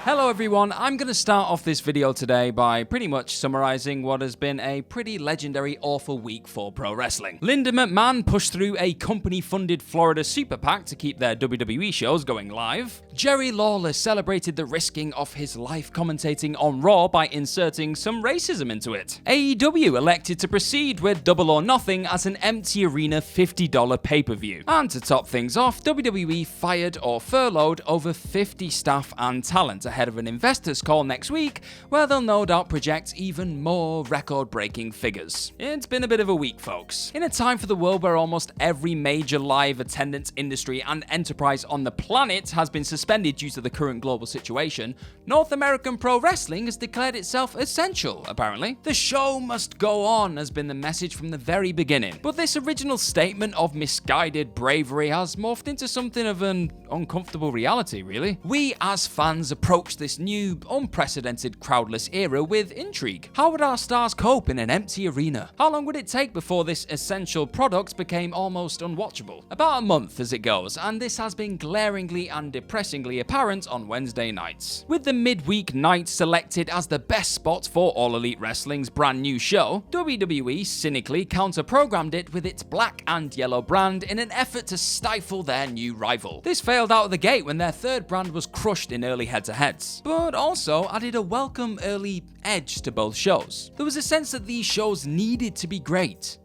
Hello everyone, I'm going to start off this video today by pretty much summarizing what has been a pretty legendary awful week for pro wrestling. Linda McMahon pushed through a company-funded Florida super PAC to keep their WWE shows going live. Jerry Lawler celebrated the risking of his life commentating on Raw by inserting some racism into it. AEW elected to proceed with Double or Nothing as an empty arena $50 pay-per-view. And to top things off, WWE fired or furloughed over 50 staff and talent ahead of an investors call next week, where they'll no doubt project even more record-breaking figures. It's been a bit of a week, folks. In a time for the world where almost every major live attendance industry and enterprise on the planet has been suspended due to the current global situation, North American pro wrestling has declared itself essential, apparently. The show must go on has been the message from the very beginning, but this original statement of misguided bravery has morphed into something of an uncomfortable reality, really. We as fans approach this new, unprecedented crowdless era with intrigue. How would our stars cope in an empty arena? How long would it take before this essential product became almost unwatchable? About a month as it goes, and this has been glaringly and depressingly apparent on Wednesday nights. With the midweek night selected as the best spot for All Elite Wrestling's brand new show, WWE cynically counter-programmed it with its black and yellow brand in an effort to stifle their new rival. This failed out of the gate when their third brand was crushed in early head-to-heads, but also added a welcome early edge to both shows. There was a sense that these shows needed to be great.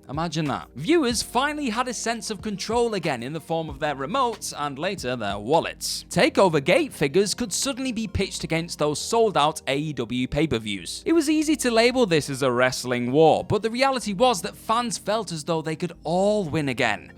Imagine that. Viewers finally had a sense of control again in the form of their remotes and later their wallets. Takeover gate figures could suddenly be pitched against those sold-out AEW pay-per-views. It was easy to label this as a wrestling war, but the reality was that fans felt as though they could all win again.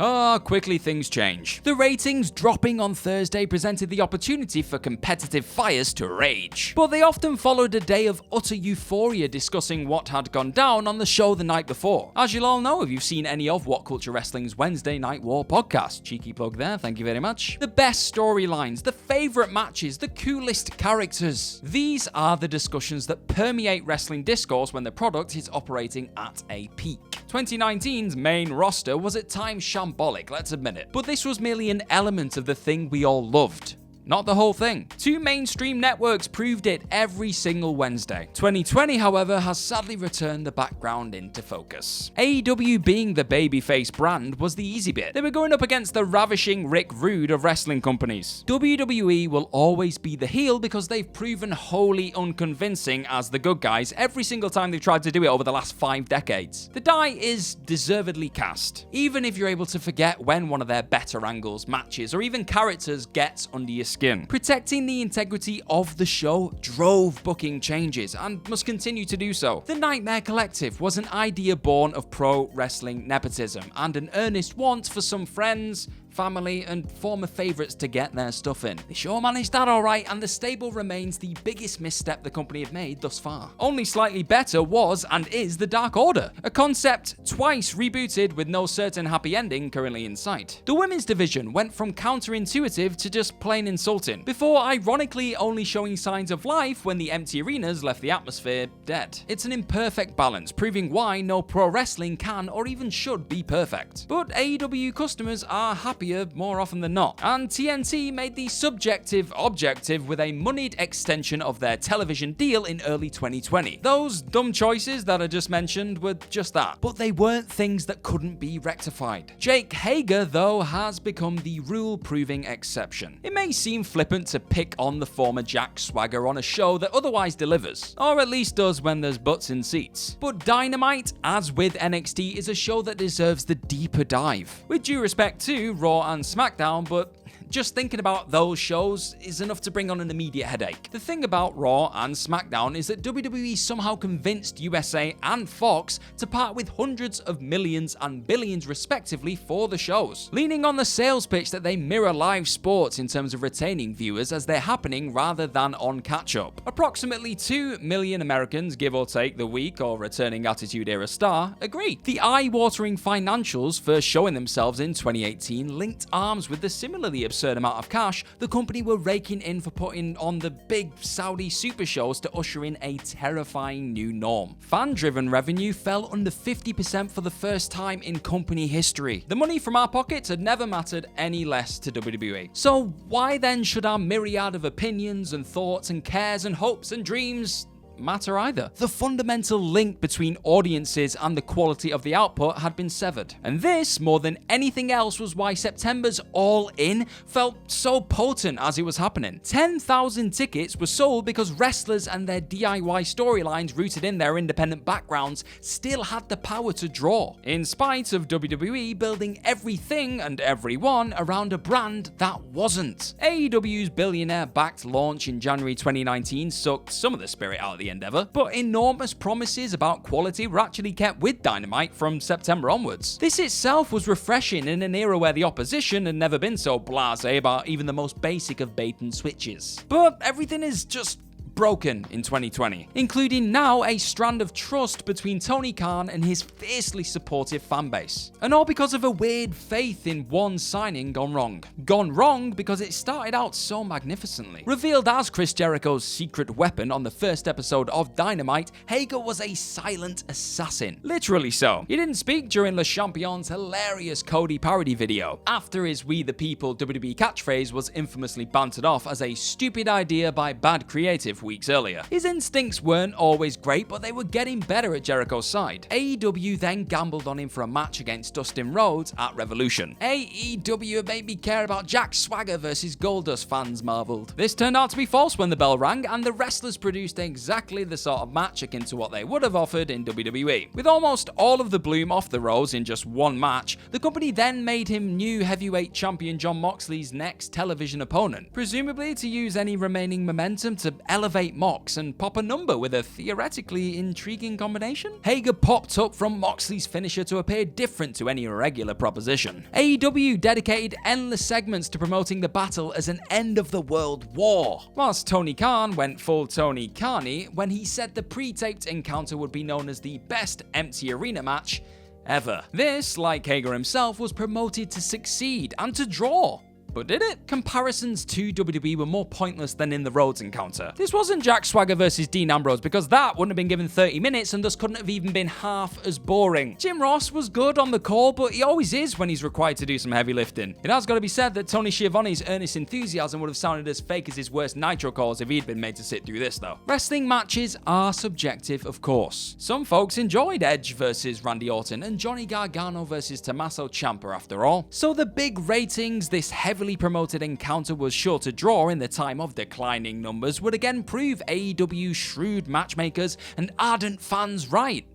Quickly things change. The ratings dropping on Thursday presented the opportunity for competitive fires to rage, but they often followed a day of utter euphoria discussing what had gone down on the show the night before. As you'll all know if you've seen any of What Culture Wrestling's Wednesday Night War podcast. Cheeky plug there, thank you very much. The best storylines, the favourite matches, the coolest characters. These are the discussions that permeate wrestling discourse when the product is operating at a peak. 2019's main roster was at times shambolic, let's admit it, but this was merely an element of the thing we all loved. Not the whole thing. Two mainstream networks proved it every single Wednesday. 2020, however, has sadly returned the background into focus. AEW being the babyface brand was the easy bit. They were going up against the ravishing Rick Rude of wrestling companies. WWE will always be the heel because they've proven wholly unconvincing as the good guys every single time they've tried to do it over the last 5 decades. The die is deservedly cast, even if you're able to forget when one of their better angles, matches, or even characters gets under your skin. Protecting the integrity of the show drove booking changes and must continue to do so. The Nightmare Collective was an idea born of pro wrestling nepotism and an earnest want for some friends, family, and former favourites to get their stuff in. They sure managed that alright, and the stable remains the biggest misstep the company have made thus far. Only slightly better was and is the Dark Order, a concept twice rebooted with no certain happy ending currently in sight. The women's division went from counterintuitive to just plain insulting, before ironically only showing signs of life when the empty arenas left the atmosphere dead. It's an imperfect balance, proving why no pro wrestling can or even should be perfect. But AEW customers are happier more often than not, and TNT made the subjective objective with a moneyed extension of their television deal in early 2020. Those dumb choices that I just mentioned were just that, but they weren't things that couldn't be rectified. Jake Hager, though, has become the rule-proving exception. It may seem flippant to pick on the former Jack Swagger on a show that otherwise delivers, or at least does when there's butts in seats, but Dynamite, as with NXT, is a show that deserves the deeper dive. With due respect to Raw and SmackDown, but just thinking about those shows is enough to bring on an immediate headache. The thing about Raw and SmackDown is that WWE somehow convinced USA and Fox to part with hundreds of millions and billions respectively for the shows, leaning on the sales pitch that they mirror live sports in terms of retaining viewers as they're happening rather than on catch-up. Approximately 2 million Americans, give or take the week or returning Attitude Era star, agree. The eye-watering financials first showing themselves in 2018 linked arms with the similarly absurd absurd amount of cash the company were raking in for putting on the big Saudi super shows to usher in a terrifying new norm. Fan-driven revenue fell under 50% for the first time in company history. The money from our pockets had never mattered any less to WWE. So why then should our myriad of opinions and thoughts and cares and hopes and dreams matter either? The fundamental link between audiences and the quality of the output had been severed. And this, more than anything else, was why September's All In felt so potent as it was happening. 10,000 tickets were sold because wrestlers and their DIY storylines rooted in their independent backgrounds still had the power to draw, in spite of WWE building everything and everyone around a brand that wasn't. AEW's billionaire-backed launch in January 2019 sucked some of the spirit out of the endeavor, but enormous promises about quality were actually kept with Dynamite from September onwards. This itself was refreshing in an era where the opposition had never been so blasé about even the most basic of bait and switches. But everything is just broken in 2020, including now a strand of trust between Tony Khan and his fiercely supportive fanbase. And all because of a weird faith in one signing gone wrong. Gone wrong because it started out so magnificently. Revealed as Chris Jericho's secret weapon on the first episode of Dynamite, Hager was a silent assassin. Literally so. He didn't speak during Le Champion's hilarious Cody parody video, after his We the People WWE catchphrase was infamously bantered off as a stupid idea by bad creative weeks earlier. His instincts weren't always great, but they were getting better at Jericho's side. AEW then gambled on him for a match against Dustin Rhodes at Revolution. AEW made me care about Jack Swagger versus Goldust, fans marveled. This turned out to be false when the bell rang, and the wrestlers produced exactly the sort of match akin to what they would have offered in WWE. With almost all of the bloom off the rose in just one match, the company then made him new heavyweight champion Jon Moxley's next television opponent, presumably to use any remaining momentum to elevate Mox and pop a number with a theoretically intriguing combination. Hager popped up from Moxley's finisher to appear different to any regular proposition. AEW dedicated endless segments to promoting the battle as an end-of-the-world war, whilst Tony Khan went full Tony Khan-y when he said the pre-taped encounter would be known as the best empty arena match ever. This, like Hager himself, was promoted to succeed and to draw. But did it? Comparisons to WWE were more pointless than in the Rhodes encounter. This wasn't Jack Swagger versus Dean Ambrose, because that wouldn't have been given 30 minutes and thus couldn't have even been half as boring. Jim Ross was good on the call, but he always is when he's required to do some heavy lifting. It has got to be said that Tony Schiavone's earnest enthusiasm would have sounded as fake as his worst Nitro calls if he'd been made to sit through this though. Wrestling matches are subjective, of course. Some folks enjoyed Edge versus Randy Orton and Johnny Gargano versus Tommaso Ciampa after all. So the big ratings this heavily promoted encounter was sure to draw in the time of declining numbers would again prove AEW's shrewd matchmakers and ardent fans right.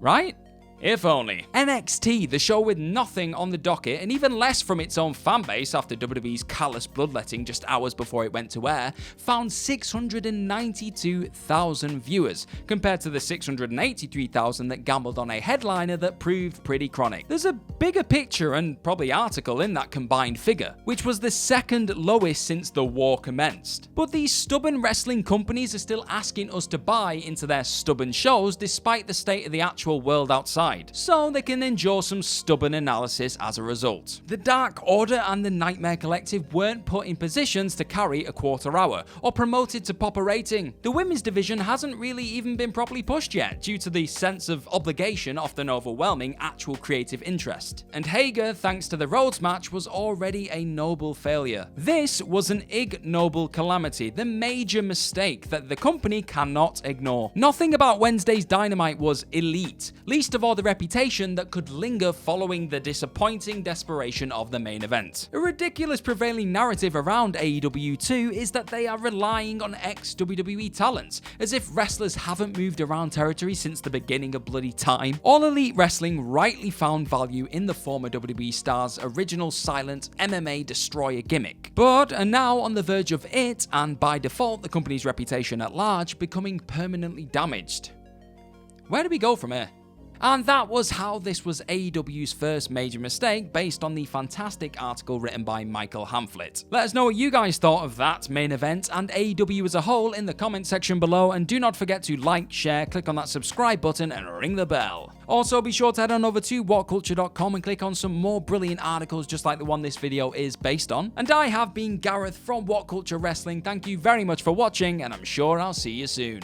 Right? If only. NXT, the show with nothing on the docket and even less from its own fanbase after WWE's callous bloodletting just hours before it went to air, found 692,000 viewers, compared to the 683,000 that gambled on a headliner that proved pretty chronic. There's a bigger picture and probably article in that combined figure, which was the second lowest since the war commenced. But these stubborn wrestling companies are still asking us to buy into their stubborn shows despite the state of the actual world outside, so they can endure some stubborn analysis as a result. The Dark Order and the Nightmare Collective weren't put in positions to carry a quarter hour, or promoted to pop a rating. The women's division hasn't really even been properly pushed yet, due to the sense of obligation often overwhelming actual creative interest. And Hager, thanks to the Rhodes match, was already a noble failure. This was an ignoble calamity, the major mistake that the company cannot ignore. Nothing about Wednesday's Dynamite was elite, least of all the reputation that could linger following the disappointing desperation of the main event. A ridiculous prevailing narrative around AEW too is that they are relying on ex-WWE talents, as if wrestlers haven't moved around territory since the beginning of bloody time. All Elite Wrestling rightly found value in the former WWE star's original silent MMA destroyer gimmick, but are now on the verge of it, and by default the company's reputation at large, becoming permanently damaged. Where do we go from here? And that was how this was AEW's first major mistake, based on the fantastic article written by Michael Hamflett. Let us know what you guys thought of that main event and AEW as a whole in the comment section below, and do not forget to like, share, click on that subscribe button and ring the bell. Also, be sure to head on over to whatculture.com and click on some more brilliant articles just like the one this video is based on. And I have been Gareth from What Culture Wrestling. Thank you very much for watching, and I'm sure I'll see you soon.